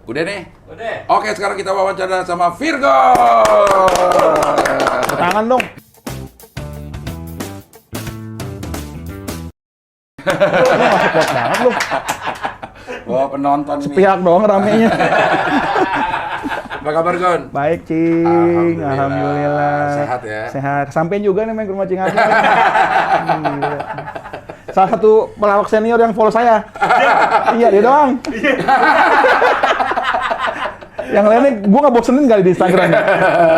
Udah nih? Udah. Oke, sekarang kita wawancara sama Virgo. Tangan dong. Lu nggak support banget lu. Wah, penonton ini. Pihak doang ramenya. Apa kabar, Gon? Baik, Cing. Alhamdulillah. Alhamdulillah. Sehat ya? Sehat. Sampai juga nih main ke rumah Cing Abdul. Gila. Salah satu pelawak senior yang follow saya. Iya, dia doang. Yang lainnya gue nggak bosenin kali di Instagram.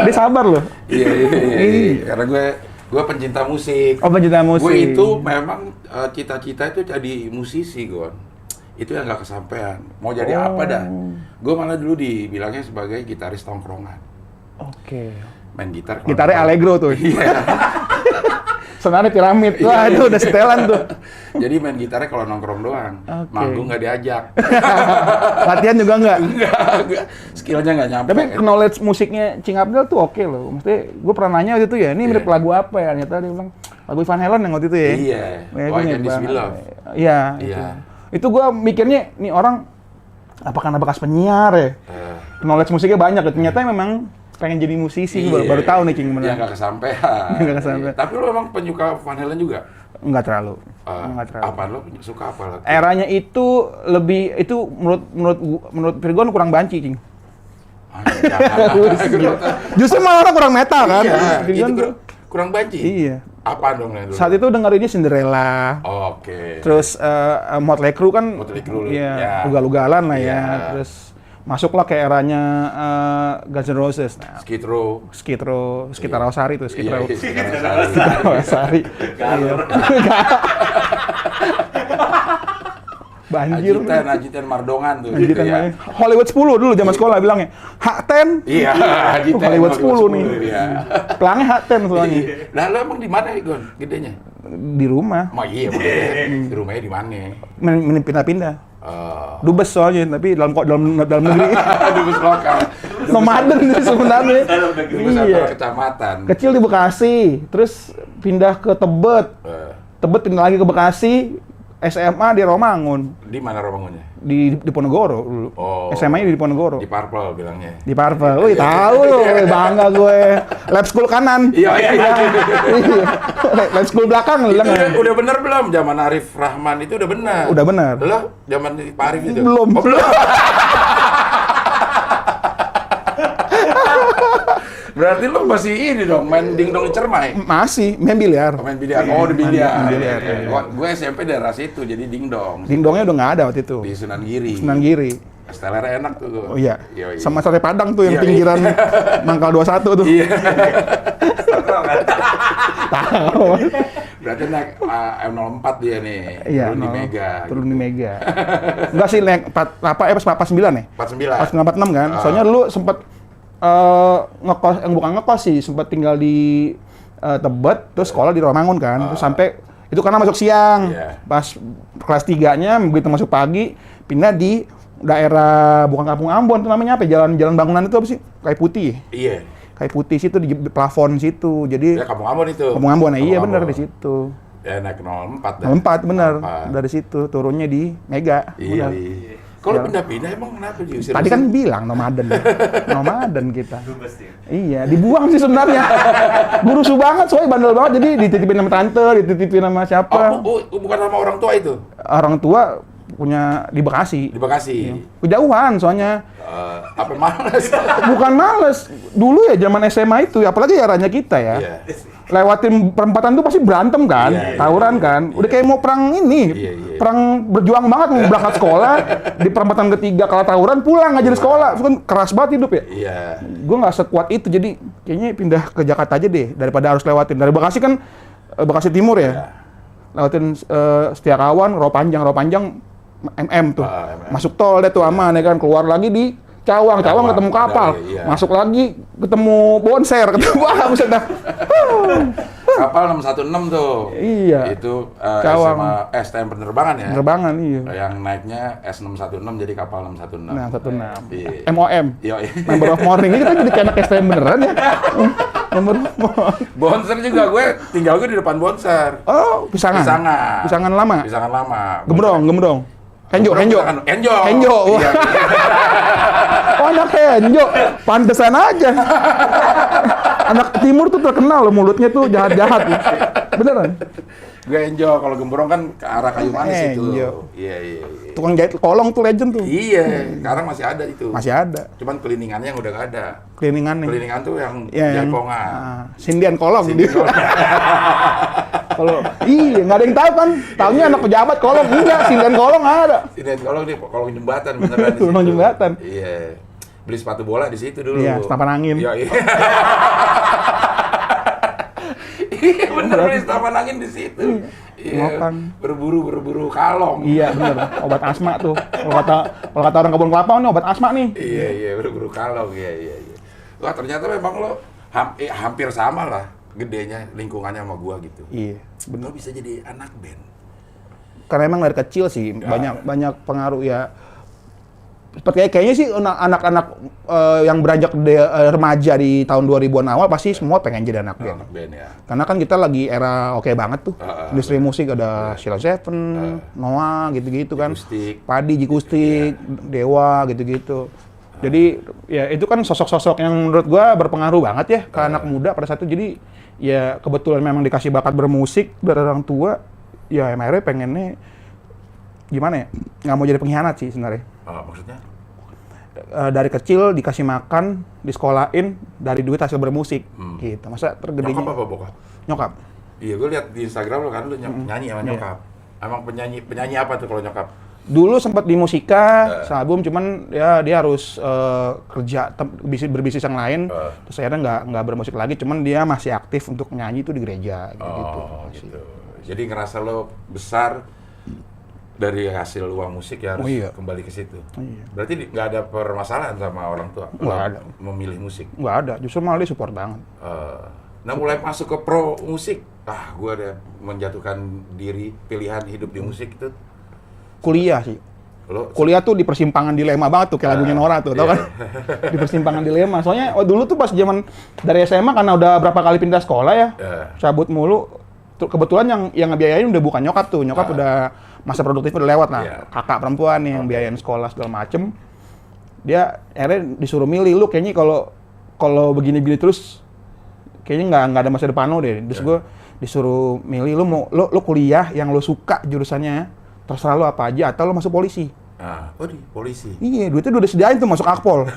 Dia sabar loh. Iya. Karena gue pencinta musik. Oh, pencinta musik. Gue itu memang cita-cita itu jadi musisi, Gon. Itu yang nggak kesampaian. Mau jadi apa dah? Gue malah dulu dibilangnya sebagai gitaris tongkrongan. Oke. Main gitar. Gitarnya Allegro tuh. Iya. Senarnya piramid. Wah, itu udah setelan tuh. Jadi main gitarnya kalau nongkrong doang. Oke. Manggung nggak diajak. Latihan juga enggak? Enggak. Skillnya nggak nyampe. Tapi knowledge musiknya Cing Abdul tuh oke loh. Maksudnya gue pernah nanya waktu itu ya, ini mirip lagu apa ya? Ternyata dia bilang lagu Van Halen yang waktu itu ya. Iya. Ya, Oh, gue Can mirip This Be banget. Love. Iya. Iya. Itu gue mikirnya nih orang apa karena bekas penyiar ya? Knowledge musiknya banyak ya. Ternyata memang pengen jadi musisi. Gue baru tahu nih Cing Iya, bener. nggak kesampean. Nggak kesampean. Tapi lo emang penyuka Van Halen juga? Enggak terlalu. Enggak terlalu. Apa lo suka apa lo? Eranya itu lebih itu menurut Virgon kurang banci, Cing. Justru malah orang kurang metal kan. Iya, Virgon itu tuh. kurang banci. Iya. Apa dong yang dulu? Saat itu dengerinnya Cinderella. Oke. Terus Motley Crue kan, Motley Crue, ya, ya. ugal-ugalan lah ya. Iya. Terus masuklah ke eranya Guns N' Roses. Nah, Skid Row. Skid Row Rosari tuh, Skid Row. Iya, Skid Row Rosari. Iya. Banjir. Ajitan Mardongan tuh. Ajitan gitu ya. main. Hollywood 10 dulu zaman sekolah bilangnya. H10. Iya, Ajitan Hollywood 10 nih. Iya. Pelangnya H10 soalnya. Nah, lo emang di mana, Gon? Gedenya? Di rumah. Oh iya, di rumahnya di mana? Pindah-pindah. Dubes soalnya, tapi dalam negeri. Dubes lokal. Nomaden sih sebenarnya. Dubes antar kecamatan. Kecil di Bekasi, terus pindah ke Tebet. Tebet pindah lagi ke Bekasi, SMA di Romangun. Di mana Romangunnya? Di Ponorogo dulu. Oh. SMA-nya di Ponorogo. Di Purple bilangnya. Di Parvel. Wih, tahu loh, bangga gue. Lab school kanan. Iya. Iya. Lab school belakang Itu bilang. udah bener belum? Zaman Arif Rahman itu udah bener. Udah bener. Lo zaman Pak Arif itu? Belum. Oh, belum. Berarti lo masih ini dong, main dingdong di Cermai? Masih, main biliar. Oh, main biliar. Oh, di biliar. Main biliar. Gue SMP daerah situ, jadi dingdong. Dingdongnya udah nggak ada waktu itu. Di Sunan Giri. Sunan Giri. Stelernya enak tuh. Oh iya. Yoi. Sama sate Padang tuh yang Iya, pinggiran Mangkal 21 tuh. Iya. Tahu. Berarti naik M04 dia nih. Iya, Turun di Mega. Turun di Mega. Enggak sih, naik 49 ya? 49. 46 kan? Soalnya dulu sempat ngekos, bukan ngekos sih, sempat tinggal di Tebet, terus sekolah di Romangun kan. Terus sampai itu karena masuk siang. Iya. Pas kelas 3-nya begitu masuk pagi, pindah di daerah bukan Kampung Ambon, itu namanya apa? Jalan bangunan itu apa sih? Kayu Putih. Iya. Kayu Putih situ di plafon situ. Jadi Ya Kampung Ambon itu. Kampung Ambon, nah, iya Kampung bener Ambon. di situ. Ya naik 04 dah. 4 bener, 04. dari situ turunnya di Mega. Iya. Bener. Kalau pindah-pindah emang kenapa diusir? Tadi kan bilang nomaden. Nomaden kita. Dubes dia. Iya, dibuang sih sebenarnya. Burusu banget, soalnya bandel banget. Jadi dititipin sama tante, dititipin sama siapa. Bukan sama orang tua itu? Orang tua punya di Bekasi. Di Bekasi? Kejauhan soalnya. Apa males? Bukan males. Dulu ya zaman SMA itu, apalagi eranya kita ya. Iya. Lewatin perempatan tuh pasti berantem kan, Iya, tawuran iya, kan. Udah iya. kayak mau perang ini, Iya, iya. perang berjuang banget mau berangkat sekolah. Di perempatan ketiga kalah tawuran, pulang nggak jadi sekolah. Itu kan keras banget hidup ya. Iya. Gue nggak sekuat itu, jadi kayaknya pindah ke Jakarta aja deh daripada harus lewatin. Dari Bekasi kan, Bekasi Timur ya. Iya. Lewatin Setiakawan, Rawa Panjang MM tuh. MM. Masuk tol deh tuh aman ya kan, keluar lagi di Cawang ketemu kapal, iya. masuk lagi ketemu Bonser, ketemu wah buset dah. Kapal 616 tuh. Iya. Itu Cawang. SMA STM penerbangan ya. Penerbangan iya. Yang naiknya S616 jadi kapal 616. Nah, 16. Iya. MOM. Iya. Member of Morning. Ini kita jadi kayak anak STM beneran ya. Member of Morning. Bonser juga tinggal gue di depan Bonser. Oh, pisangan. Pisangan lama. Pisangan lama. Gembrong. Henjo. Enjo. Iya. Genjo, pantesan aja. Anak timur tuh terkenal loh mulutnya tuh jahat-jahat. Beneran. Genjo, kalau gembrong kan ke arah kayu manis itu. Genjo. Iya. Tukang jahit kolong tuh legend tuh. Iya, sekarang masih ada itu. Masih ada. Cuman cleaningannya yang udah nggak ada. Cleaningan nih. Cleaningan tuh yang Iya, jaipongan. Sindian kolong. Sindian kolong. Kalau iya nggak ada yang tahu kan, tahunya anak pejabat kolong, enggak, sindian kolong ada. Sindian kolong nih, kolong jembatan beneran di situ. Kolong jembatan. Iya. Beli sepatu bola di situ dulu. Iya, senapan angin. Iya. Iya bener, beli senapan angin di situ. Iya. Berburu kalong. Iya bener, obat asma tuh. Kalau kata orang kebun kelapa nih obat asma nih. Iya, berburu kalong. Iya. Wah, ternyata memang lo hampir sama lah gedenya lingkungannya sama gua gitu. Iya, Bener bisa jadi anak band. Karena emang dari kecil sih banyak pengaruh ya. Seperti kayaknya sih anak-anak yang beranjak remaja di tahun 2000-an awal pasti semua pengen jadi anak band. Anak band ya. Karena kan kita lagi era oke banget tuh. Industri musik ada Sheila Seven, Noah gitu-gitu kan. Jikustik. Padi, Jikustik, Dewa gitu-gitu. Jadi ya itu kan sosok-sosok yang menurut gua berpengaruh banget ya ke anak muda pada saat itu. Jadi ya kebetulan memang dikasih bakat bermusik dari orang tua. Ya akhirnya pengennya gimana ya? Nggak mau jadi pengkhianat sih sebenarnya. Maksudnya? Dari kecil dikasih makan, disekolahin dari duit hasil bermusik gitu. Masa tergedenya Nyokap apa bokap? nyokap. Iya, gue lihat di Instagram lo kan lo nyanyi sama nyokap. Emang penyanyi apa tuh kalau nyokap? Dulu sempat di musika, sealbum, cuman ya dia harus kerja berbisnis yang lain. Terus akhirnya nggak bermusik lagi, cuman dia masih aktif untuk nyanyi itu di gereja gitu. Gitu. Jadi ngerasa lo besar dari hasil uang musik ya harus kembali ke situ. Iya. Berarti nggak ada permasalahan sama orang tua? Nggak ada. Memilih musik? Nggak ada, justru malah dia support banget. Nah mulai masuk ke pro musik, gue ada menjatuhkan diri pilihan hidup di musik itu. Kuliah sih. Kuliah tuh di persimpangan dilema banget tuh, kayak lagunya Nora tuh, tau kan? Di persimpangan dilema. Soalnya dulu tuh pas zaman dari SMA karena udah berapa kali pindah sekolah ya, cabut mulu. Kebetulan yang ngebiayain udah bukan nyokap tuh, nyokap udah masa produktif udah lewat lah. Kakak perempuan yang biayain sekolah segala macem. Dia akhirnya disuruh milih, lu kayaknya kalau begini-begini terus kayaknya nggak ada masa depan lo deh. Terus gue disuruh milih, lu kuliah yang lu suka jurusannya, terserah lu apa aja, atau lu masuk polisi. Di polisi? Iya, duitnya udah disediain tuh masuk Akpol.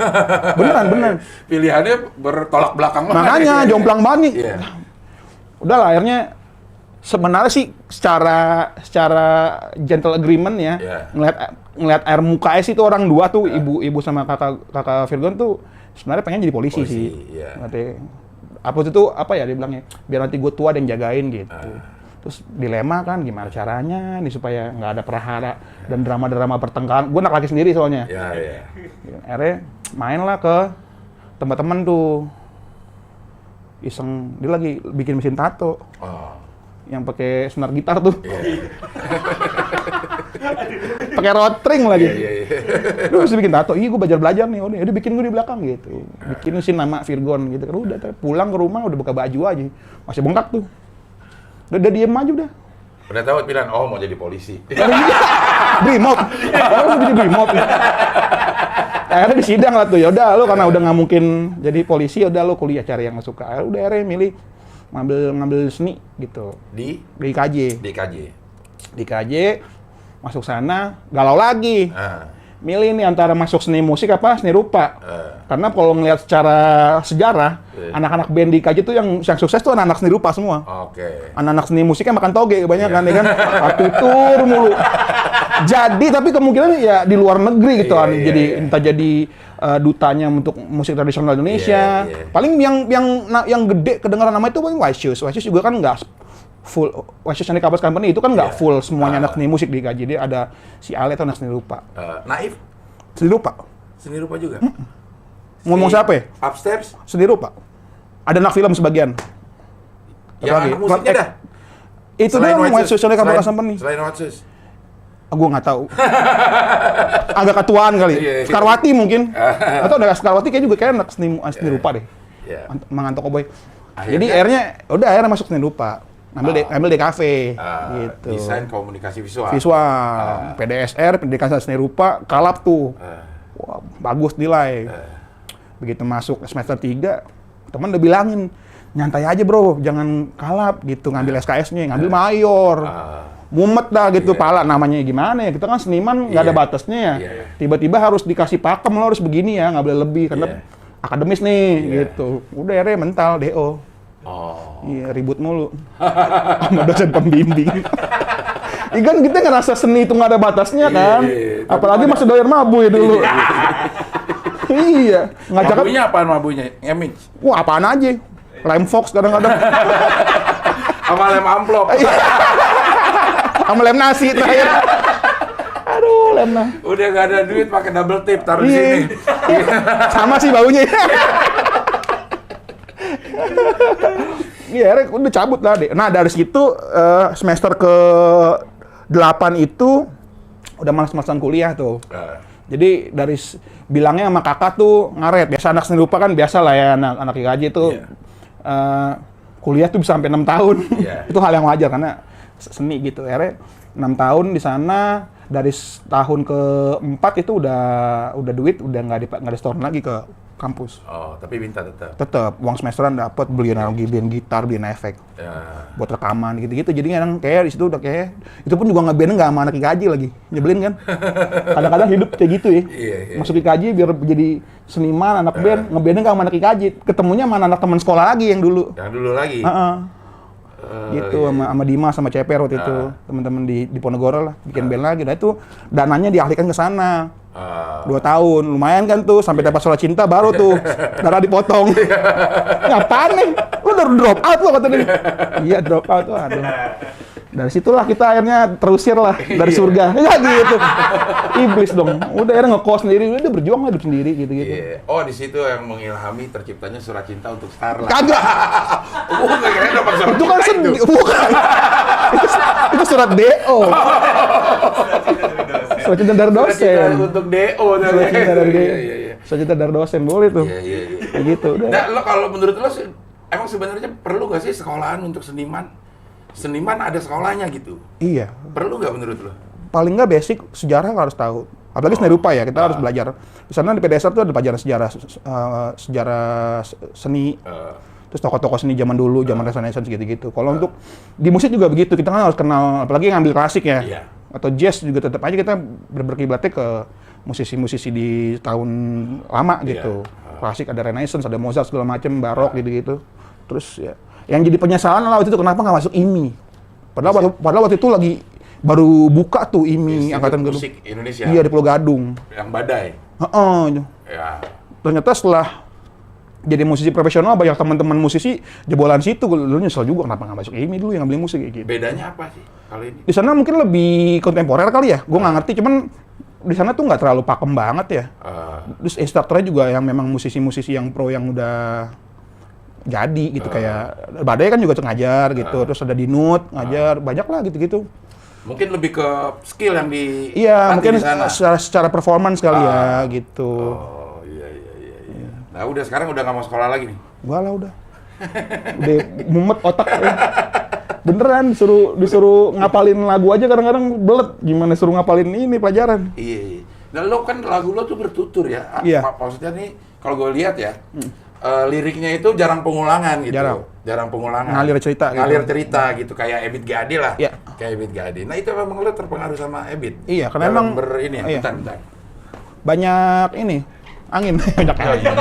Beneran. Pilihannya bertolak belakang banget. Makanya jomplang banget nih. Iya. Udah lah, akhirnya sebenarnya sih secara gentle agreement ya, ngeliat air mukanya sih tuh orang dua tuh, ibu sama kakak Virgon tuh sebenarnya pengen jadi polisi sih. Nanti apa ya dia bilangnya, biar nanti gue tua dan jagain gitu. Terus dilema kan gimana caranya nih supaya nggak ada perahara dan drama-drama pertengkaran. Gue anak laki sendiri soalnya. Iya. Akhirnya mainlah ke teman-teman tuh, iseng dia lagi bikin mesin tato. Yang pakai senar gitar tuh. Pakai rotring lagi. Lu mesti bikin tato. Iya, gue belajar nih. Udah bikin gue di belakang gitu. Bikin sih nama Virgon gitu. Udah pulang ke rumah udah buka baju aja. Masih bengkak tuh. Udah diem aja udah. Udah tahu pilihan, mau jadi polisi. Brimob. Harus jadi Brimob. Akhirnya di sidang lah tuh. Yaudah lu karena udah nggak mungkin jadi polisi, udah lu kuliah cari yang suka. Udah akhirnya milih ngambil seni gitu. Di IKJ. Di IKJ, masuk sana, galau lagi. Milih nih antara masuk seni musik apa seni rupa. Karena kalau ngelihat secara sejarah, anak-anak band di IKJ tuh yang sukses tuh anak-anak seni rupa semua. Anak-anak seni musiknya makan toge kebanyakan ya kan. Tur mulu. Jadi tapi kemungkinan ya di luar negeri gitu kan. Jadi entah jadi dutanya untuk musik tradisional Indonesia. Paling yang gede kedengaran nama itu paling Wise Shoes. Wise Shoes juga kan nggak full. Wise Shoes Handicap Company itu kan nggak full semuanya anak seni musik di IKJ. Dia ada si Ale itu anak seni rupa. Naif? Seni rupa. Seni rupa juga? Ngomong siapa ya? Upstairs? Seni rupa. Ada anak film sebagian. Yang anak musiknya dah? Itu dia Wise Shoes Handicap Company. Selain Wise Shoes? Gue nggak tahu. Agak ketuaan kali. Skarwati mungkin. Atau ada Skarwati kayak juga kayak anak seni rupa deh. Manganto Cowboy. Jadi akhirnya masuk seni rupa. Ngambil DKV gitu. Desain komunikasi visual. PDSR, pendidikan seni rupa, kalap tuh. Wah, bagus nilai. Begitu masuk semester 3, teman udah bilangin, nyantai aja bro, jangan kalap gitu, ngambil SKS-nya, ngambil mayor. Mumet dah gitu, pala namanya gimana ya, kita kan seniman nggak ada batasnya ya. Tiba-tiba harus dikasih pakem, lo harus begini ya, nggak boleh lebih, karena akademis nih gitu. Udah akhirnya mental, DO. Iya, ribut mulu sama dosen pembimbing. Kan kita ngerasa seni itu nggak ada batasnya kan, apalagi masih doyan mabu ya dulu. Iya, ngajak. Mabunya apaan mabunya? Ngemix? Wah, apaan aja. Lem Fox kadang-kadang. Sama lem amplop. Sama lem nasi terakhir. Aduh, lem nasi. Udah nggak ada duit pakai double tip, taruh di sini. Sama sih baunya. Iya, udah cabut lah deh. Nah, dari situ semester ke-8 itu udah malas-malasan kuliah tuh. Jadi dari bilangnya sama kakak tuh ngaret. Biasa anak seni rupa kan biasa lah ya, anak IKJ tuh kuliah tuh bisa sampai 6 tahun. Itu hal yang wajar karena seni gitu. Akhirnya 6 tahun di sana, dari tahun ke-4 itu udah duit, udah nggak di-store lagi ke kampus. Tapi minta tetap. Tetap uang semesteran dapat, beliin gitar, beliin efek. Buat rekaman gitu-gitu. Jadi kadang kayak di situ udah kayak itu pun juga ngeband nggak sama anak IKJ lagi. Nyebelin kan? Kadang-kadang hidup kayak gitu ya. Masuk IKJ biar jadi seniman, anak band, ngeband nggak sama anak IKJ. Ketemunya sama anak teman sekolah lagi yang dulu. Yang dulu lagi. Gitu sama Dimas sama Ceper waktu itu, teman-teman di Ponegoro lah, bikin band lagi. Nah itu dananya dialihkan ke sana. 2 tahun, lumayan kan tuh, sampai dapat surat cinta baru tuh darah dipotong. Ngapain nih? Lu udah drop out lo kata dia. Iya drop out tuh, aduh. Dari situlah kita akhirnya terusir lah dari surga. Ya gitu. Iblis dong. Udah akhirnya ngekos sendiri, udah berjuang hidup sendiri gitu-gitu. Di situ yang mengilhami terciptanya surat cinta untuk Starla. Kagak. Kira-kira dapat surat itu kan cinta itu. Bukan. itu surat DO. Surat cinta dari dosen. Untuk DO. Surat cinta dari surat cinta dari dosen, boleh tuh. Kayak gitu. Nah, lo kalau menurut lo emang sebenarnya perlu nggak sih sekolahan untuk seniman? Seniman ada sekolahnya gitu. Iya. Perlu nggak menurut lo? Paling nggak basic sejarah harus tahu. Apalagi seni rupa ya, kita harus belajar. Di sana di PDSR tuh ada pelajaran sejarah seni. Terus tokoh-tokoh seni zaman dulu, zaman Renaissance gitu-gitu. Kalau untuk di musik juga begitu, kita kan harus kenal, apalagi ngambil klasik ya. Atau jazz juga tetap aja kita berkiblatnya ke musisi-musisi di tahun lama gitu. Klasik ada Renaissance, ada Mozart segala macam, barok gitu-gitu. Terus ya yang jadi penyesalan lah waktu itu kenapa nggak masuk IMI. Padahal waktu itu lagi baru buka tuh IMI angkatan gedung. Musik Indonesia. Iya di Pulau Gadung. Yang badai. Ternyata setelah jadi musisi profesional banyak teman-teman musisi jebolan situ. Lu nyesel juga kenapa nggak masuk IMI dulu yang beli musik kayak gitu. Bedanya apa sih kali ini? Di sana mungkin lebih kontemporer kali ya. Gue nggak ngerti, cuman di sana tuh nggak terlalu pakem banget ya. Terus instrukturnya juga yang memang musisi-musisi yang pro yang udah jadi gitu, kayak Badai kan juga tuh ngajar gitu, terus ada Dinut ngajar, banyak lah gitu-gitu. Mungkin lebih ke skill yang di mungkin secara performance kali ya gitu. Iya. Nah udah sekarang udah nggak mau sekolah lagi nih? Gua lah udah mumet otak ya. Beneran disuruh ngapalin lagu aja kadang-kadang belet, gimana suruh ngapalin ini pelajaran. Iya. Dan lo kan lagu lo tuh bertutur ya. Maksudnya nih kalau gue lihat ya. Liriknya itu jarang pengulangan gitu. Jarang pengulangan. Ngalir cerita gitu. Kayak Ebit Gade lah. Kayak Ebit Gade. Nah itu memang lo terpengaruh sama Ebit. Iya, karena emang bentar. Banyak ini angin. Banyak angin.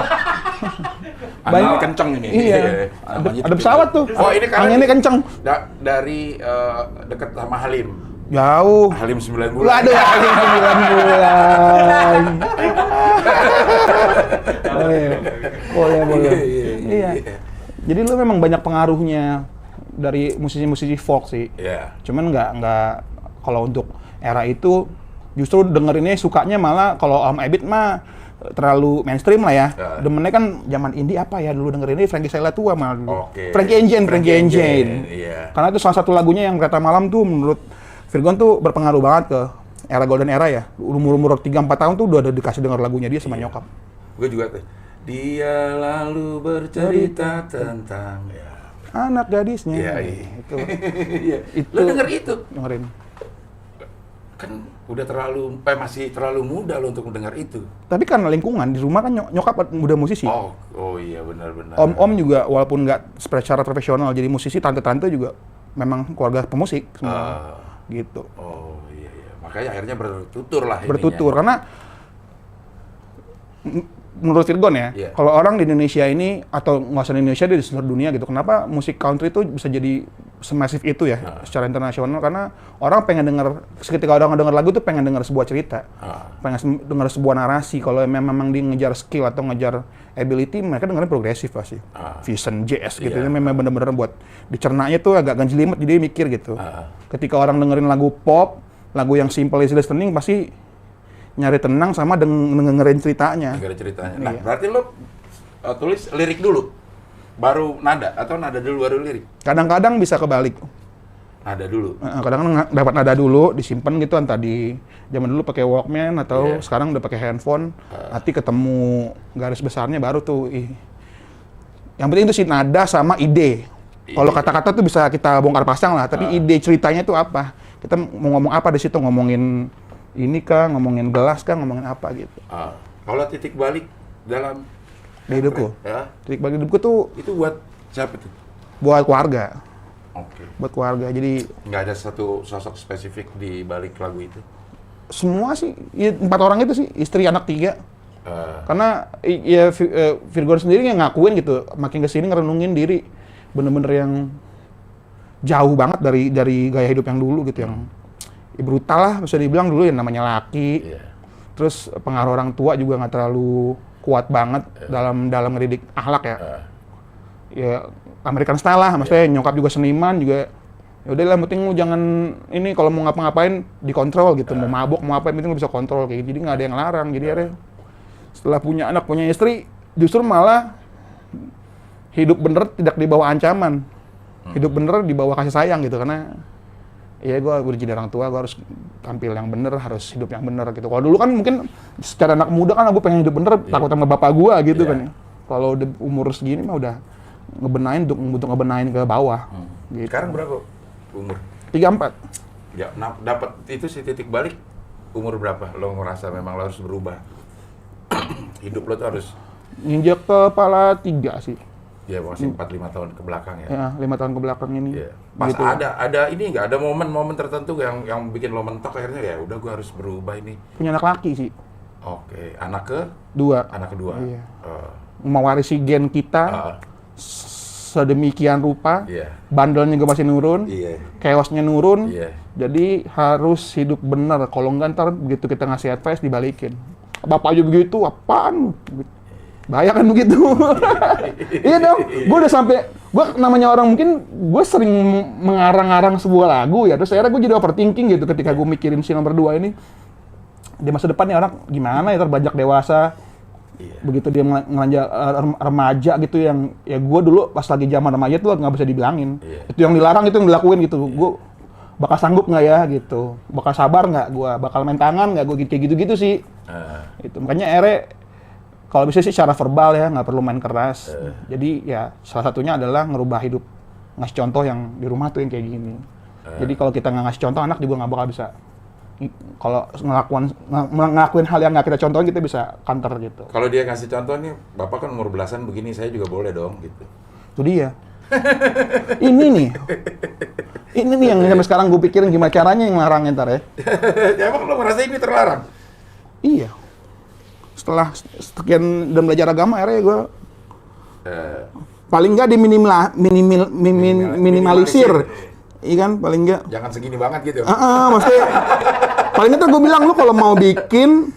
Angin kenceng ini. Iya. Ada pesawat tuh. Oh ini karena anginnya kenceng. Dari dekat sama Halim. Jauh. Halim 9 bulan. Aduh, Halim 9 bulan. Boleh. Iya. Jadi lu memang banyak pengaruhnya dari musisi-musisi folk sih. Cuman nggak kalau untuk era itu justru dengerinnya sukanya malah kalau Om Ebit mah terlalu mainstream lah ya. Demennya kan zaman indie apa ya dulu dengerinnya Frankie Selatua malah. Frankie Engine. Karena itu salah satu lagunya yang Kereta Malam tuh menurut Virgon tuh berpengaruh banget ke era golden era ya. Umur 3-4 tahun tuh udah dikasih denger lagunya dia sama nyokap. Gue juga tuh. Dia lalu bercerita tentang anak gadisnya. Iya. Itu. Lo denger itu? Dengerin. Kan Udah masih terlalu muda lo untuk mendengar itu. Tapi karena lingkungan, di rumah kan nyokap udah musisi. Oh iya benar-benar. Om-om juga walaupun nggak secara profesional jadi musisi, tante-tante juga memang keluarga pemusik semua. Gitu. Oh iya. Makanya akhirnya bertutur lah Bertutur, karena menurut Virgon ya, kalau orang di Indonesia ini, atau nggak usah di Indonesia, di seluruh dunia gitu, kenapa musik country itu bisa jadi semasif itu ya, secara internasional? Karena orang pengen dengar, ketika orang dengar lagu tuh pengen dengar sebuah cerita, pengen dengar sebuah narasi. Kalau memang dia ngejar skill atau ngejar ability, mereka dengerin progresif pasti, fusion, jazz gitu, memang bener-bener buat dicernanya tuh agak ganjilimet, jadi mikir gitu. Ketika orang dengerin lagu pop, lagu yang simple easy listening, pasti nyari tenang sama dengerin ceritanya. Nah, berarti lo tulis lirik dulu, baru nada, atau nada dulu baru lirik? Kadang-kadang bisa kebalik. Nada dulu? Kadang-kadang dapat nada dulu, disimpan gitu, entah di zaman dulu pakai Walkman, atau sekarang udah pakai handphone, nanti ketemu garis besarnya baru tuh. Yang penting itu sih nada sama ide. Kalau kata-kata tuh bisa kita bongkar pasang lah, tapi ide ceritanya tuh apa? Kita mau ngomong apa di situ, ngomongin ini kah, ngomongin gelas kah, ngomongin apa gitu. Kalau titik balik dalam hidupku, titik balik hidupku tuh itu buat siapa tuh? Buat keluarga. Buat keluarga, jadi nggak ada satu sosok spesifik di balik lagu itu? Semua sih, 4 orang itu sih, istri, anak 3. Karena ya Virgon sendiri yang ngakuin gitu, makin kesini ngerenungin diri, bener-bener yang jauh banget dari gaya hidup yang dulu gitu, yang brutal lah, bisa dibilang dulu yang namanya laki. Terus pengaruh orang tua juga nggak terlalu kuat banget dalam ngedidik akhlak ya. Ya American style lah, maksudnya nyokap juga seniman juga. Ya udah lah, penting lu jangan ini, kalau mau ngapa-ngapain dikontrol gitu, mau mabuk mau apa, penting lu bisa kontrol kayak gitu. Jadi nggak ada yang larang. Jadi akhirnya setelah punya anak, punya istri, justru malah hidup bener tidak di bawah ancaman, hidup bener di bawah kasih sayang gitu. Karena ya gue udah jadi orang tua, gue harus tampil yang bener, harus hidup yang bener gitu. Kalau dulu kan mungkin secara anak muda kan gue pengen hidup bener, takut sama bapak gue gitu kan. Kalau udah umur segini mah udah ngebenain untuk ngebenain ke bawah. Gitu. Sekarang berapa umur? 34. Ya, dapat itu si titik balik umur berapa? Lo ngerasa memang lo harus berubah? Hidup lo tuh harus nginjak kepala 3 sih. Ya masih 4-5 tahun ke belakang ya? Ya, 5 tahun ke belakang ini. Pas gitu. ada ini nggak, ada momen-momen tertentu yang bikin lo mentok akhirnya ya udah gue harus berubah ini? Punya anak laki sih. Oke, anak kedua. Iya. Mewarisi gen kita sedemikian rupa, bandelnya juga masih nurun, chaosnya nurun, jadi harus hidup bener. Kalau enggak ntar begitu kita ngasih advice dibalikin. Bapak aja begitu, apaan? Bahaya kan begitu. Iya dong, gue udah sampai, gue namanya orang mungkin, gue sering mengarang-arang sebuah lagu ya, terus akhirnya gue jadi overthinking gitu ketika gue mikirin si nomor 2 ini. Di masa depan nih orang gimana ya, terbajak dewasa, begitu dia ngelanjak remaja gitu, yang ya gue dulu pas lagi zaman remaja tuh nggak bisa dibilangin. Itu yang dilarang, itu yang dilakuin gitu. Gue bakal sanggup nggak ya gitu, bakal sabar nggak, gue bakal main tangan nggak, gue kayak gitu-gitu sih. Itu makanya kalau bisa sih secara verbal ya, nggak perlu main keras. Jadi ya salah satunya adalah ngerubah hidup, ngasih contoh yang di rumah tuh yang kayak gini. Jadi kalau kita nggak ngasih contoh, anak juga nggak bakal bisa. Kalau ngelakuin hal yang nggak kita contohin, kita bisa counter gitu. Kalau dia ngasih contoh nih, Bapak kan umur belasan begini, saya juga boleh dong gitu. Itu dia. Ini nih yang sampai sekarang gue pikirin gimana caranya yang larangnya ntar ya. Ya emang lo ngerasa ini terlarang? Iya. Setelah sekian dan belajar agama, akhirnya gue paling nggak minimalisir. Iya kan, paling nggak. Jangan segini banget gitu. Maksudnya paling nggak gue bilang, lu kalau mau bikin,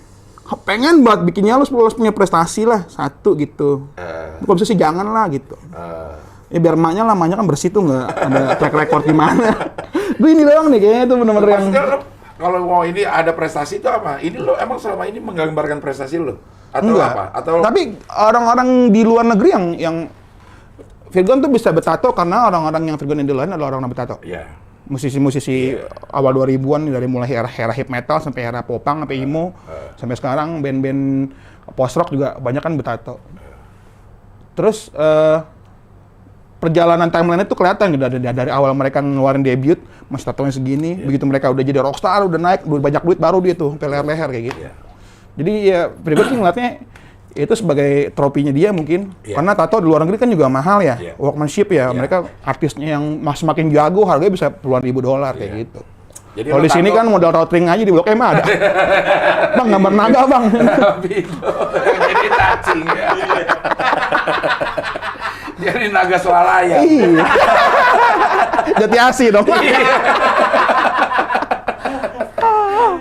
pengen banget bikinnya lu harus punya prestasi lah, 1 gitu. Kalau bisa sih jangan lah gitu. Ya biar lamanya kan bersih tuh, nggak ada track record gimana. Gue ini doang nih kayaknya tuh bener-bener yang. Kalau mau ini ada prestasi itu apa? Ini lo emang selama ini menggambarkan prestasi lo? Atau enggak. apa? Atau tapi orang-orang di luar negeri yang Virgon tuh bisa bertato karena orang-orang yang Virgon di luar adalah orang bertato. Iya. Musisi-musisi awal 2000-an dari mulai era hip metal sampai era popang sampai emo sampai sekarang band-band post rock juga banyak kan bertato. Terus perjalanan timeline itu kelihatan gitu dari awal mereka ngeluarin debut masih tatonya segini, begitu mereka udah jadi rockstar, udah naik, udah banyak duit baru dia tuh leher-leher kayak gitu. Jadi ya pribadi sih ngeliatnya itu sebagai tropinya dia mungkin karena tato di luar negeri kan juga mahal ya, workmanship ya. Mereka artisnya yang semakin jago harganya bisa puluhan ribu dolar kayak gitu. Kalau di sini kan modal routing aja di Blok M ada. Bang, gambar naga bang. Jadi touching ya. Jadi naga swalaya. Iya. Jati Asih dong.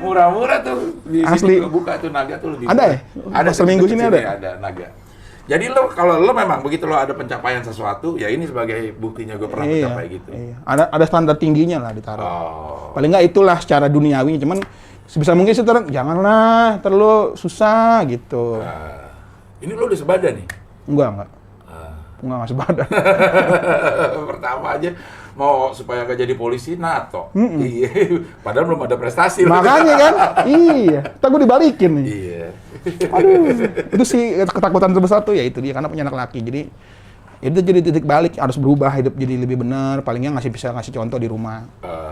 Murah-murah tuh. Di Asli. sini buka tuh naga tuh lebih Ada ya? Ada seminggu sini ada? Ada naga. Jadi kalau lo memang begitu lo ada pencapaian sesuatu, ya ini sebagai buktinya gue pernah mencapai gitu. Iya. Ada standar tingginya lah ditaruh. Oh. Paling nggak itulah secara duniawi, cuman sebisa mungkin sih janganlah terlalu susah gitu. Ini lo udah sebada nih? Enggak. Enggak masih badan. Pertama aja mau supaya gak jadi polisi NATO. Iya. Padahal belum ada prestasi. Makanya kan? Iya. Ntar gue dibalikin nih. Iya. Aduh. Itu sih ketakutan terbesar tuh ya itu dia karena punya anak laki. Jadi itu jadi titik balik, harus berubah hidup jadi lebih benar. Palingnya bisa ngasih contoh di rumah.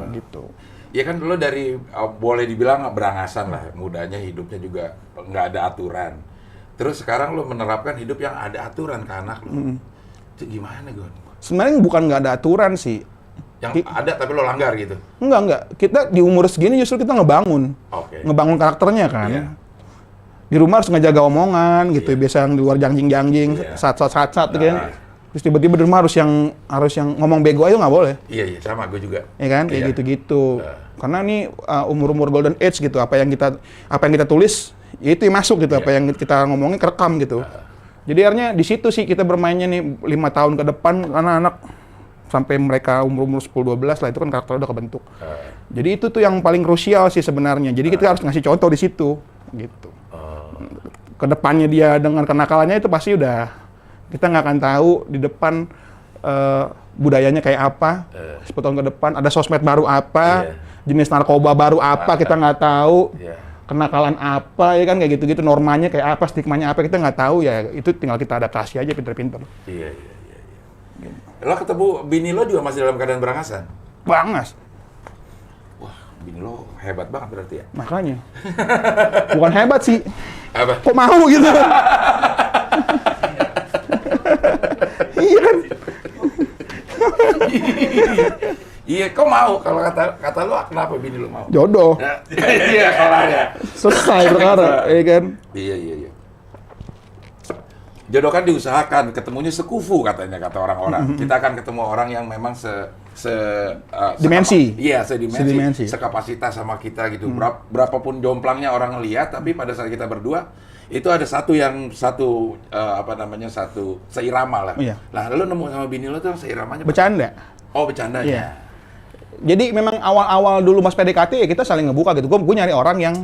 Gitu. Ya kan lo dari boleh dibilang berangasan lah, mudanya hidupnya juga nggak ada aturan. Terus sekarang lo menerapkan hidup yang ada aturan ke anak lo. Itu gimana, Gon? Sebenarnya bukan nggak ada aturan sih. Yang ada tapi lo langgar gitu? Enggak. Kita di umur segini justru kita ngebangun. Ngebangun karakternya kan. Iya. Di rumah harus ngejaga omongan gitu. Biasa yang di luar jangjing-jangjing, saat kan. Terus tiba-tiba di rumah harus yang ngomong bego aja nggak boleh. Iya, sama gue juga. Ya kan, kayak gitu-gitu. Karena ini umur-umur golden age gitu. Apa yang kita tulis, ya itu yang masuk gitu. Apa yang kita ngomongin kerekam gitu. Jadi artinya di situ sih kita bermainnya nih 5 tahun ke depan anak-anak sampai mereka umur 10-12 lah itu kan karakternya udah kebentuk. Jadi itu tuh yang paling krusial sih sebenarnya. Jadi kita harus ngasih contoh di situ gitu. Kedepannya dia dengan kenakalannya itu pasti udah kita nggak akan tahu di depan budayanya kayak apa. 10 tahun ke depan ada sosmed baru apa, jenis narkoba baru apa kita nggak tahu. Kenakalan apa ya kan kayak gitu-gitu, normanya kayak apa, stigmanya apa kita nggak tahu ya, itu tinggal kita adaptasi aja pinter-pinter. Iya. Lo ketemu bini lo juga masih dalam keadaan berangasan? Bangas. Wah, bini lo hebat banget berarti ya? Makanya. Bukan hebat sih. Apa? Kok mau gitu? Iya kan? Iya, kok mau? Kalau kata lo, kenapa bini lo mau? Jodoh. Iya, kelar ya. Selesai perkara, ya kan? Iya. Jodoh kan diusahakan, ketemunya sekufu katanya kata orang-orang. Kita akan ketemu orang yang memang dimensi. Iya, sedimensi, sekapasitas sama kita gitu. Berapapun jomplangnya orang ngelihat, tapi pada saat kita berdua itu ada satu seirama lah. Iya. Lah, lo nemu sama bini lo tuh seiramanya Bercanda. Oh, bercandanya. Iya. Jadi memang awal-awal dulu mas PDKT ya kita saling ngebuka gitu. Gue nyari orang yang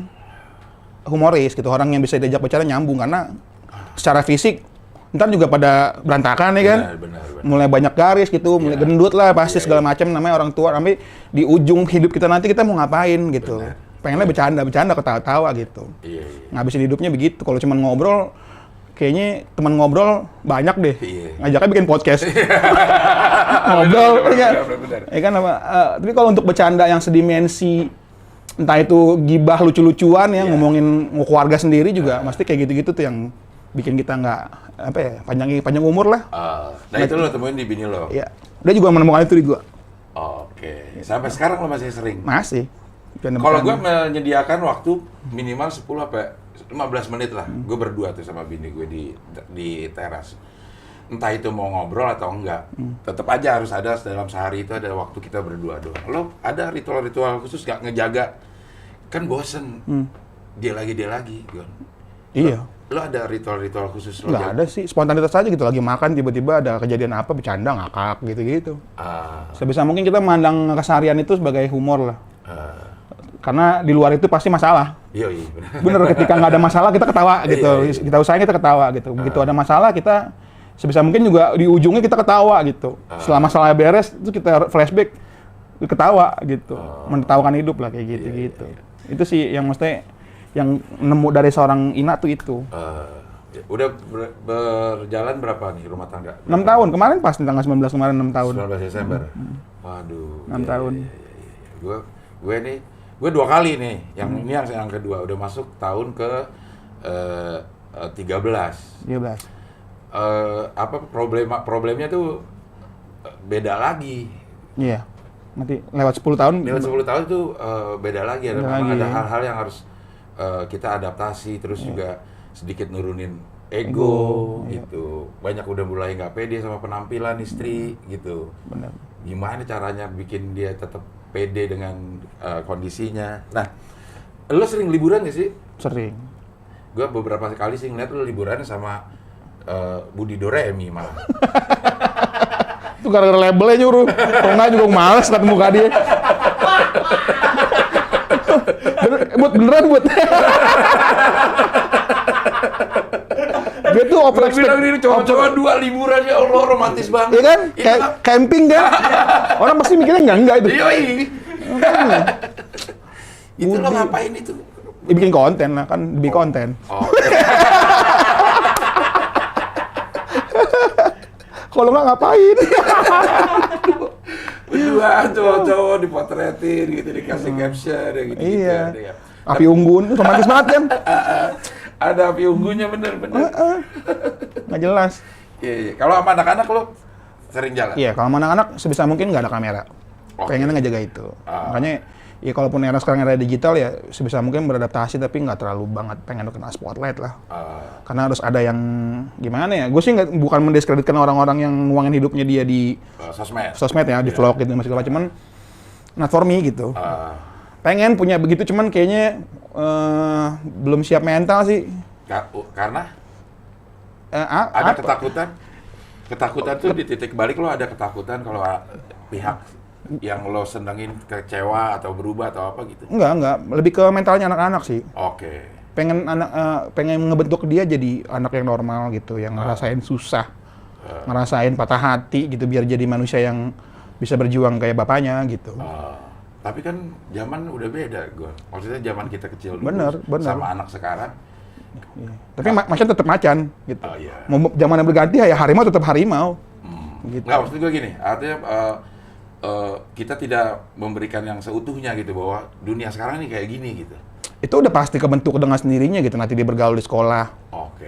humoris gitu, orang yang bisa diajak bicara nyambung karena secara fisik ntar juga pada berantakan ya kan. Benar. Mulai banyak garis gitu, mulai gendut lah pasti segala macam namanya orang tua. Sampai di ujung hidup kita nanti kita mau ngapain gitu. Pengennya bercanda ketawa-tawa gitu. Iya. Ngabisin hidupnya begitu. Kalau cuma ngobrol kayaknya teman ngobrol banyak deh. Ngajaknya bikin podcast. Ngobrol, benar. Ya kan apa? Tapi kalau untuk bercanda yang sedimensi, entah itu gibah lucu-lucuan ya, ngomongin keluarga sendiri juga, pasti kayak gitu-gitu tuh yang bikin kita nggak panjang umur lah. Nah itu lo temuin di bini lo? Iya. Dia juga menemukan itu di gua. Oke. Sampai sekarang lo masih sering? Masih. Kalau gua menyediakan waktu minimal 10-15 menit lah. Gue berdua tuh sama bini gue di teras. Entah itu mau ngobrol atau enggak. Tetap aja harus ada dalam sehari itu ada waktu kita berdua doang. Lo ada ritual-ritual khusus gak ngejaga? Kan bosen. Dia lagi. Iya. Lo ada ritual-ritual khusus lo? Nggak ada sih, spontanitas aja gitu. Lagi makan tiba-tiba ada kejadian apa, bercanda, ngakak gitu-gitu. Sebisa mungkin kita memandang keseharian itu sebagai humor lah. Karena di luar itu pasti masalah. Iya. Bener, ketika nggak ada masalah kita ketawa gitu. Kita usahain kita ketawa gitu. Begitu ada masalah kita sebisa mungkin juga di ujungnya kita ketawa gitu. Setelah masalah beres itu kita flashback ketawa gitu. Menertawakan hidup lah kayak gitu. Itu sih yang mesti yang nemu dari seorang Ina tuh itu. Udah berjalan berapa nih rumah tangga? 6 tahun. Kemarin pas tanggal 19 kemarin 6 tahun. 19 Desember. Waduh. 6 tahun. Gue 2 kali nih. Ini yang kedua udah masuk tahun ke 13. 13. Problemnya tuh beda lagi. Iya. Nanti lewat 10 tahun. Lewat 10 tahun itu beda lagi. Memang ada hal-hal yang harus kita adaptasi, terus juga sedikit nurunin ego gitu. Banyak udah mulai nggak pede sama penampilan istri gitu. Benar. Gimana caranya bikin dia tetap pede dengan kondisinya. Nah, lo sering liburan nggak sih? Sering. Gue beberapa kali sih ngeliat lo liburan sama Budi Doremi malah. Itu gara-gara labelnya nyuruh. Kalau nggak juga males liat muka dia. Beneran. Dia tuh Gue bilang ini cowok-cowok 2 liburan, ya Allah, romantis banget. Iya kan? Kayak camping kan? Orang pasti mikirnya enggak itu. Iya. Itu lo ngapain itu? Dibikin konten lah kan, lebih konten. Oh. Kalau nggak ngapain? Berdua cowok-cowok dipotretin gitu, dikasih caption gitu. Iya. Api unggun itu romantis banget kan? Ada api unggunya bener-bener. Nggak jelas. Iya. Kalau sama anak-anak lo sering jalan? Iya, kalau sama anak-anak sebisa mungkin nggak ada kamera. Pengennya ngejaga itu. Makanya ya kalaupun era sekarang era digital ya sebisa mungkin beradaptasi tapi nggak terlalu banget pengen kena spotlight lah. Karena harus ada yang gimana ya? Gue sih bukan mendiskreditkan orang-orang yang nuangin hidupnya dia di sosmed ya, di vlog gitu segala macam. Cuman not for me gitu. Pengen punya begitu cuman kayaknya belum siap mental sih. Karena ada ketakutan. Ketakutan tuh di titik balik lo ada ketakutan kalau pihak yang lo senengin kecewa atau berubah atau apa gitu? Enggak. Lebih ke mentalnya anak-anak sih. Oke. Pengen ngebentuk dia jadi anak yang normal gitu, yang ngerasain susah, ngerasain patah hati gitu, biar jadi manusia yang bisa berjuang kayak bapaknya gitu. Tapi kan zaman udah beda, gue. Maksudnya zaman kita kecil dulu bener. sama anak sekarang. Iya. Tapi macan tetap macan gitu. Iya. Mau zaman yang berganti ya harimau tetap harimau. Gitu. Nggak, maksud gue gini, artinya kita tidak memberikan yang seutuhnya gitu, bahwa dunia sekarang ini kayak gini gitu. Itu udah pasti kebentuk dengan sendirinya gitu, nanti dia bergaul di sekolah,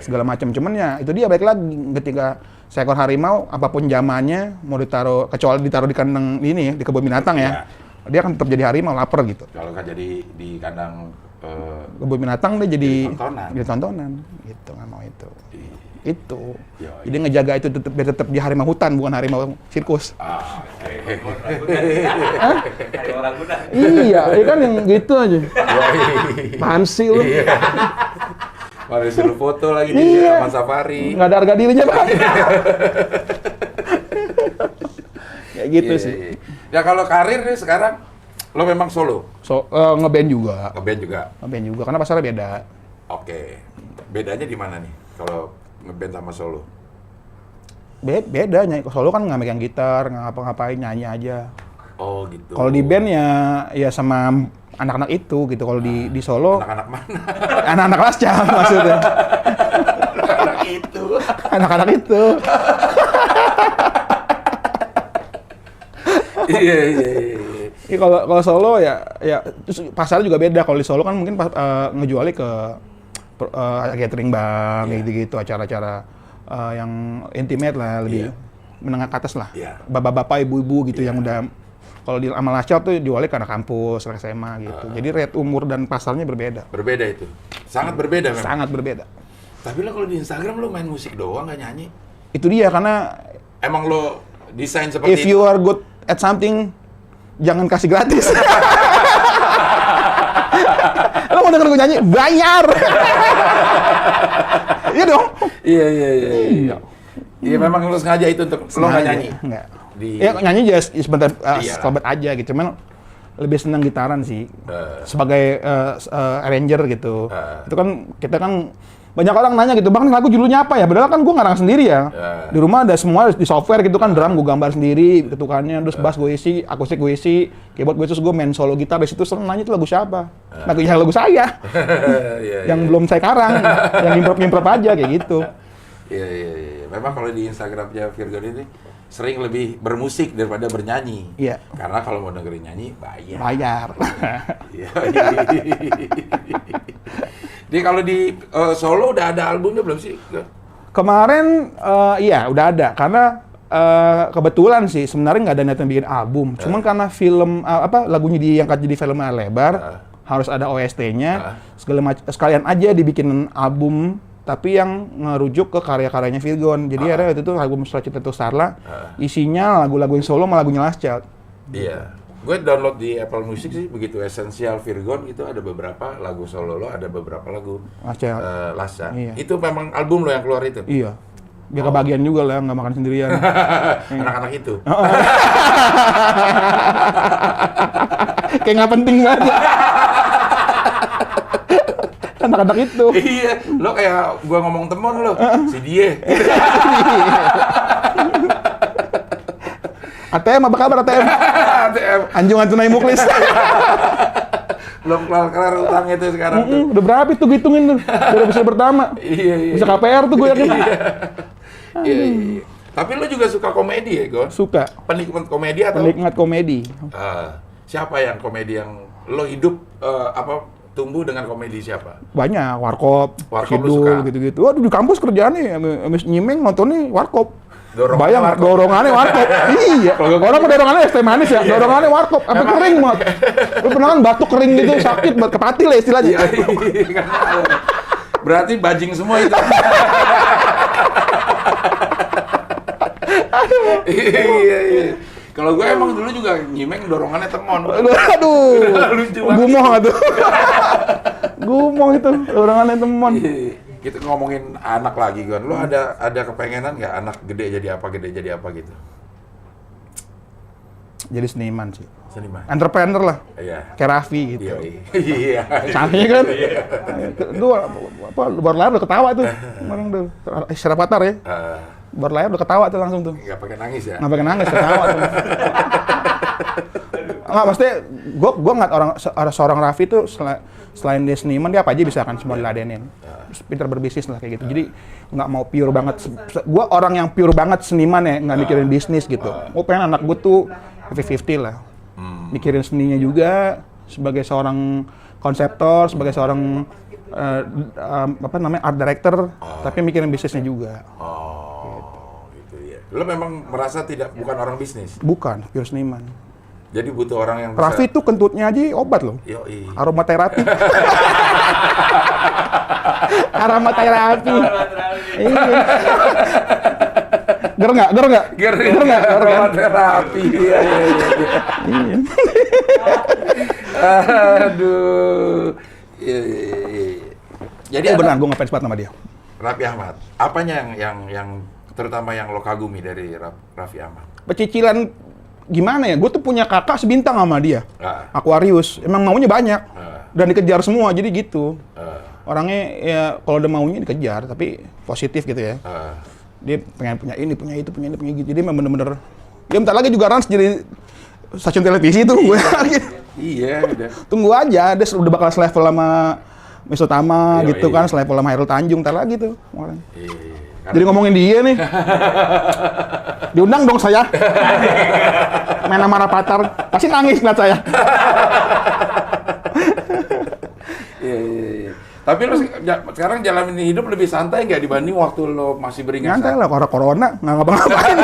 segala macam. Cuman ya itu dia balik lagi, ketika seekor harimau, apapun zamannya, mau ditaruh, kecuali ditaruh di kandang ini ya, di kebun binatang ya, dia akan tetap jadi harimau, lapar gitu. Kalau nggak jadi di kandang kebun binatang dia jadi tontonan gitu, nggak mau itu. Itu. Jadi ngejaga itu biar tetap di harimau hutan, bukan harimau sirkus. Harimau Ragunan. Iya, kan yang gitu aja. Apaan sih lu? Mari suruh foto lagi di Taman Safari. Nggak ada harga dirinya, Pak. Kayak gitu sih. Ya kalau karir nih sekarang, lo memang solo? Ngeband juga. Ngeband juga, Karena pasarnya beda. Oke. Bedanya di mana nih kalau ngeband sama solo? Beda, solo kan nggak megang gitar, nggak ngapa-ngapain, nyanyi aja. Oh gitu. Kalau di band ya sama anak-anak itu gitu. Kalau di solo anak-anak mana? Anak-anak Lasca maksudnya. Anak itu. Anak-anak itu. Iya. Ya, kalau solo ya terus pasarnya juga beda. Kalau di solo kan mungkin ngejualnya ke catering bang, gitu-gitu, acara-acara yang intimate lah, lebih menengah ke atas lah. Bapak-bapak, ibu-ibu gitu yang udah, kalau di sama Lasca tuh jualnya ke anak kampus, anak SMA gitu. Jadi rate umur dan pasarnya berbeda. Berbeda itu? Sangat berbeda memang? Sangat berbeda. Tapi lo kalau di Instagram lo main musik doang, nggak nyanyi? Itu dia, karena emang lo desain seperti if you are good at something, jangan kasih gratis. Lo mau denger gue nyanyi? Bayar! Iya dong? Iya. Iya, memang lo sengaja itu untuk lo nggak nyanyi? Enggak. Ya nyanyi just sebentar, sobat aja gitu. Cuman lebih senang gitaran sih. Sebagai arranger gitu. Itu kan, kita kan banyak orang nanya gitu, Bang, ini lagu judulnya apa ya? Padahal kan gue ngarang sendiri ya. Di rumah ada semua di software gitu kan, drum gue gambar sendiri, ketukannya, terus bass gue isi, akustik gue isi, keyboard gue terus gue main solo gitar di situ. Sering nanya itu lagu siapa? Lagu saya. Yang belum saya karang, yang improv aja kayak gitu. Iya. Memang kalau di Instagramnya Virgon ini sering lebih bermusik daripada bernyanyi. Iya. Karena kalau mau dengerin nyanyi bayar. Bayar. Iya. Jadi kalau di solo udah ada albumnya belum sih? Kemarin iya udah ada karena kebetulan sih sebenarnya nggak ada niatan bikin album. Cuman karena film lagunya diangkat jadi film lebar, harus ada OST-nya, sekalian aja dibikin album tapi yang ngerujuk ke karya-karyanya Virgon. Jadi ada itu tuh album Setelah Cinta Untuk Starla, isinya lagu-lagu yang solo sama lagunya Last Child. Iya. Gue download di Apple Music sih, begitu esensial Virgon itu ada beberapa lagu solo lo, ada beberapa lagu Last Child. Last Child. Iya. Itu memang album lo yang keluar itu? Iya. Biar kebagian juga lah, nggak makan sendirian. Anak-anak itu? Kayak nggak penting banget. Anak-anak itu. Iya, lo kayak gua ngomong temen lo, si dia. ATM, apa kabar ATM? ATM. Anjungan tunai muklis. Belum kelar utangnya itu sekarang tuh. Udah berapa itu gue hitungin tuh? Dari episode pertama. Iya. Bisa KPR tuh gue yakin. Iya. Tapi lo juga suka komedi ya, Gon? Suka. Penikmat komedi atau? Penikmat komedi. Siapa yang komedi yang lo hidup tumbuh dengan komedi siapa? Banyak, Warkop, Warkop lu Kidul, suka? gitu-gitu. Waduh di kampus kerjaannya, habis nyimeng nontonnya Warkop. Dorongannya Warkop. Dorongannya Warkop. Iya. Orang mah dorongannya es teh manis ya, dorongannya Warkop. Sampai kering banget. Lu pernah kan batuk kering gitu, sakit, kepati lah istilahnya. Iya. Berarti bajing semua itu. Iya. Kalau gue emang dulu juga nyimeng dorongannya temon. Aduh. Lucu banget. Gumoh nggak tuh? Gumoh itu, dorongannya temon. Kita ngomongin anak lagi, Gon. Lo ada kepengenan nggak anak gede jadi apa gitu? Jadi seniman sih. Seniman. Entrepreneur lah. Iya. Kayak Raffi gitu. Iya. Santai kan? Itu baru lahir udah ketawa tuh. Kemarin tuh. Serapatar ya. Baru lahir udah ketawa tuh langsung tuh. Nggak pakai nangis ya? Nggak pakai nangis, ketawa tuh. Nggak, maksudnya gue ngeliat seorang Raffi tuh selain dia seniman, dia apa aja bisa kan semua diladenin. Terus pintar berbisnis lah kayak gitu. Jadi nggak mau pure banget. Gue orang yang pure banget seniman ya, nggak mikirin bisnis gitu. Gue pengen anak gue tuh 50-50 lah. Mikirin seninya juga, sebagai seorang konseptor, sebagai seorang art director, tapi mikirin bisnisnya juga. Gitu ya. Lo memang merasa bukan orang bisnis? Bukan, pure seniman. Jadi butuh orang yang bisa... Raffi tuh kentutnya aja obat loh. Yoi. Aromaterapi. Aromaterapi. Iya. Ger nggak? Aromaterapi. Iya. Aduh. Iya. Jadi benar, gue ngefans banget sama dia. Raffi Ahmad. Apanya yang terutama yang lo kagumi dari Raffi Ahmad? Pecicilan gimana ya? Gue tuh punya kakak sebintang sama dia. Aquarius. Emang maunya banyak. Dan dikejar semua, jadi gitu. Orangnya ya kalau udah maunya dikejar, tapi positif gitu ya. Dia pengen punya ini, punya itu, punya gitu. Jadi memang bener-bener, ya bentar lagi juga Rans jadi stasiun televisi tuh. Iya, udah. Tunggu aja, dia udah bakal selevel sama Misotama gitu kan, selevel sama Hairul Tanjung, ntar lagi tuh. Jadi ngomongin dia nih. Diundang dong saya. Main sama Rapatar. Pasti nangis ngeliat saya. Iya. Tapi lo sekarang jalanin hidup lebih santai nggak dibanding waktu lo masih beringat? Santai lah, karena corona nggak ngapa-ngapain.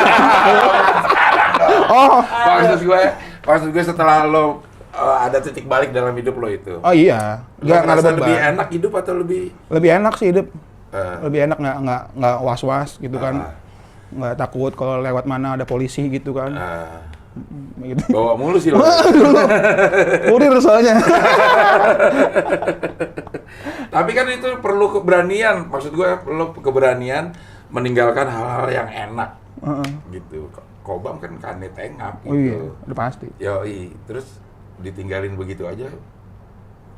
Maksud gue setelah lo ada titik balik dalam hidup lo itu. Oh iya. Nggak ngerasa lebih enak hidup atau lebih? Lebih enak sih hidup. Lebih enak, nggak was-was gitu kan. Nggak takut kalau lewat mana ada polisi gitu kan. Gitu. Bawa mulu sih lo. Kurir soalnya. Tapi kan itu perlu keberanian. Maksud gue lo keberanian meninggalkan hal-hal yang enak. Gitu. Kobam kan kane tengap gitu. Oh iya, udah pasti. Yoi. Terus ditinggalin begitu aja.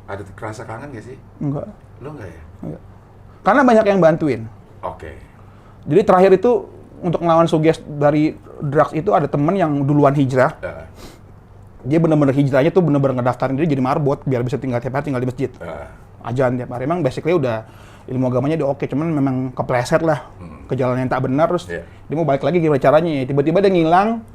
Ada kerasa kangen gak sih? Enggak. Lo enggak ya? Enggak. Karena banyak yang bantuin. Oke. Jadi terakhir itu untuk ngelawan Suges dari drugs itu ada temen yang duluan hijrah. Dia bener-bener hijrahnya tuh bener-bener ngedaftarin dia jadi marbot biar bisa tinggal tiap hari tinggal di masjid. Ajan tiap hari. Emang basically udah ilmu agamanya dia oke, cuman memang kepleset lah ke jalan yang tak benar terus dia mau balik lagi gimana caranya. Tiba-tiba dia ngilang.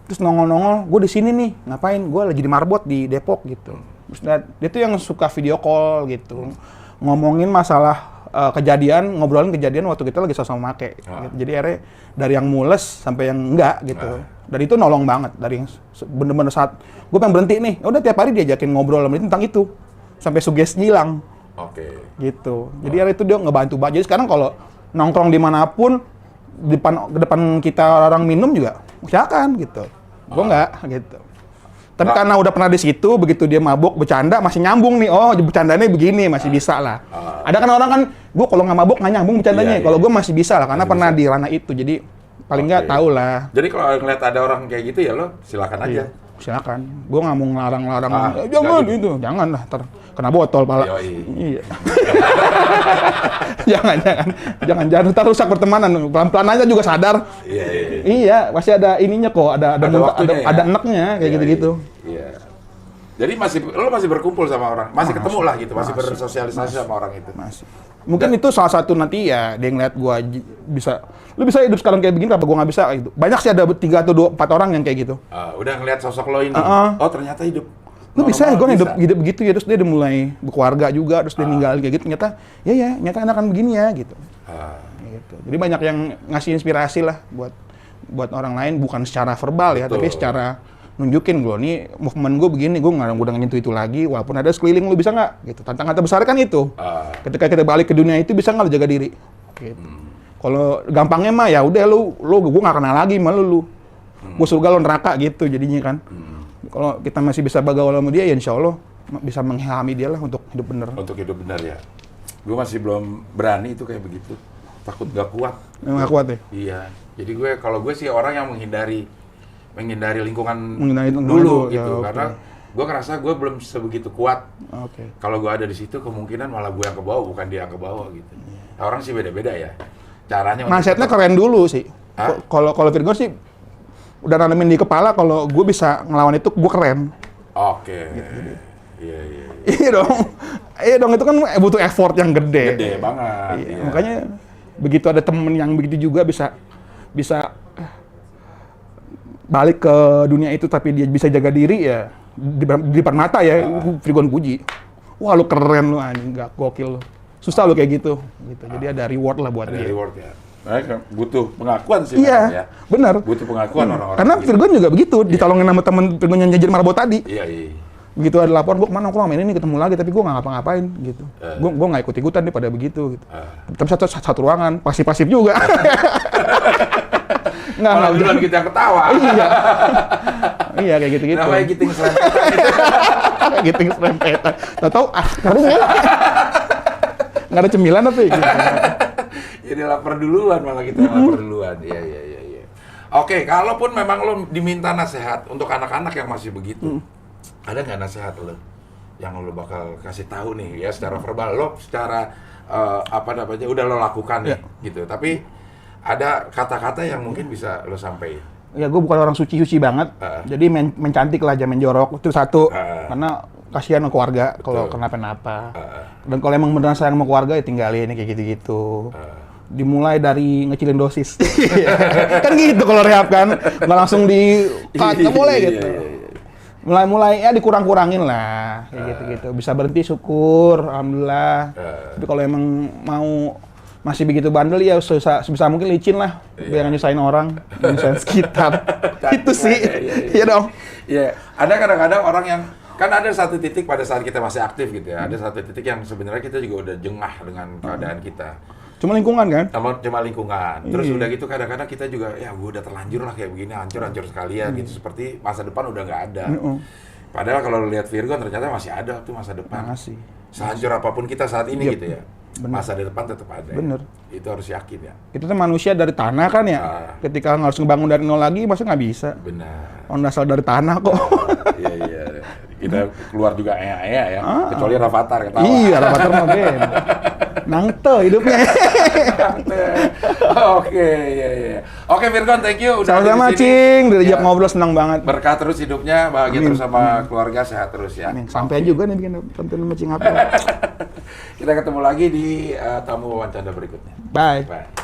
Terus nongol-nongol, gue di sini nih, ngapain? Gue lagi di marbot di Depok gitu. Terus dia tuh yang suka video call gitu, ngomongin masalah kejadian, ngobrolin kejadian waktu kita lagi sama-sama make. Gitu. Jadi akhirnya dari yang mules sampai yang enggak gitu. Dan itu nolong banget, dari yang bener-bener saat gue pengen berhenti nih, udah tiap hari diajakin ngobrol sama dia tentang itu, sampai Suges ngilang. Gitu. Jadi akhirnya itu dia ngebantu banget. Jadi sekarang kalau nongkrong dimanapun, depan kita orang minum juga, silakan gitu. Gue enggak gitu. Tapi karena udah pernah di situ, begitu dia mabuk bercanda masih nyambung nih. Oh, bercandanya begini masih bisa lah. Ada kan orang kan, gue kalau nggak mabuk nggak nyambung bercandanya. Kalau gue masih bisa lah karena pernah di ranah itu. Jadi paling nggak tahu lah. Jadi kalau ngeliat ada orang kayak gitu ya lo silakan aja. Silakan. Gue nggak mau ngelarang-larang. Jangan gitu. Jangan lah. Kena botol pala. Iya. jangan ntar rusak pertemanan. Pelan-pelan aja juga sadar. Iya, pasti ada ininya kok, ada enaknya kayak gitu-gitu. Iya. Jadi lo masih berkumpul sama orang, masih ketemu lah gitu, masih bersosialisasi sama orang itu. Masih. Mungkin itu salah satu nanti ya dia ngeliat gua lu bisa hidup sekarang kayak begini, kenapa gua nggak bisa gitu. Banyak sih ada 3 atau 4 orang yang kayak gitu. Udah ngeliat sosok lo ini, oh ternyata hidup. Lu bisa, gue hidup begitu ya, terus dia udah mulai berkeluarga juga, terus dia ninggalin kayak gitu, ternyata enakan begini ya, gitu. Gitu. Jadi banyak yang ngasih inspirasi lah buat orang lain, bukan secara verbal ya, tapi secara nunjukin gue, nih movement gue begini, gue nggak udah nyentuh itu lagi, walaupun ada sekeliling lu bisa nggak, gitu. Tantangan terbesar kan itu. Ketika kita balik ke dunia itu, bisa nggak lu jaga diri? Gitu. Kalau gampangnya mah ya udah gue nggak kenal lagi sama lu. Gue surga lo neraka gitu jadinya kan. Kalau kita masih bisa bergaul sama dia, ya insya Allah bisa mengilhami dia lah untuk hidup benar. Untuk hidup benar ya. Gue masih belum berani itu kayak begitu. Takut gak kuat. Memang gak kuat ya? Iya. Jadi kalau gue sih orang yang menghindari lingkungan dulu gitu. Ya, karena gue ngerasa gue belum sebegitu kuat. Kalau gue ada di situ, kemungkinan malah gue yang ke bawah, bukan dia yang ke bawah gitu. Nah, orang sih beda-beda ya. Caranya. Mindsetnya keren dulu sih. Kalau Virgo sih, udah nanamin di kepala kalau gue bisa ngelawan itu gue keren. Gitu. Iya dong itu kan butuh effort yang gede banget. Iya. Makanya begitu ada temen yang begitu juga bisa balik ke dunia itu tapi dia bisa jaga diri ya di depan mata ya. Virgon puji, wah lu keren lu anjing, gak gokil lu, susah lu kayak gitu. Jadi ada reward lah buat dia. Reward ya. Butuh pengakuan sih. Iya, ya. Benar. Butuh pengakuan orang-orang. Karena gitu. Virgon juga begitu, ditolongin sama temen Virgon yang jajan marbot tadi. Iya. Begitu ada laporan, gue kemana nongkrong main ini ketemu lagi, tapi gue nggak ngapa-ngapain gitu. Gue nggak ikut-ikutan deh pada begitu. Gitu. Tapi satu ruangan, pasif-pasif juga. Nggak duluan kita yang ketawa. Iya kayak gitu-gitu. Namanya giting serempetan. Giting serempetan. Tahu nggak ada cemilan apa ya? Gitu. Jadi lapar duluan, malah kita lapar duluan. Iya. Oke, kalaupun memang lo diminta nasihat untuk anak-anak yang masih begitu, ada nggak nasihat lo yang lo bakal kasih tahu nih ya secara verbal, lo secara udah lo lakukan nih gitu. Tapi ada kata-kata yang mungkin bisa lo sampaikan. Ya gue bukan orang suci banget, jadi mencantik lah, jangan menjorok itu satu. Karena kasihan sama keluarga kalau kenapa-napa. Dan kalau emang beneran sayang sama keluarga ya tinggalin kayak gitu-gitu. Dimulai dari ngecilin dosis. Kan gitu kalau rehab kan, nggak langsung di-cut, nggak boleh gitu. Mulai ya dikurang-kurangin lah, kayak gitu-gitu. Bisa berhenti syukur, alhamdulillah. Tapi kalau emang mau masih begitu bandel ya sebisa mungkin licin lah, biar nyusahin orang, nyusahin sekitar. Itu sih, iya dong. Iya, ada kadang-kadang orang yang kan ada satu titik pada saat kita masih aktif gitu ya, ada satu titik yang sebenarnya kita juga udah jengah dengan keadaan kita. Cuma lingkungan kan? Cuma lingkungan. Terus udah gitu kadang-kadang kita juga, ya gue udah terlanjur lah kayak begini, hancur sekalian gitu. Seperti masa depan udah nggak ada. Padahal kalau lihat Virgon ternyata masih ada tuh masa depan. Masih. Sehancur apapun kita saat ini gitu ya. Bener. Masa depan tetap ada. Bener. Ya. Itu harus yakin ya. Kita tuh manusia dari tanah kan ya. Ketika harus ngebangun dari nol lagi, masa nggak bisa. Benar. Orang asal dari tanah kok. Iya, iya. Kita keluar juga ya. Kecuali Rafathar ketawa. Iya, Rafathar mah ben. Nangte hidupnya. Oke, iya. Oke, Virgon, thank you udah Sama-sama, hadir di sini. Cing. Diajak Ya. ngobrol senang banget. Berkah terus hidupnya, bahagia Amin. terus sama keluarga, sehat terus ya. Amin. Sampai juga nih bikin konten sama Cing Apel. Kita ketemu lagi di tamu wawancara berikutnya. Bye. Bye.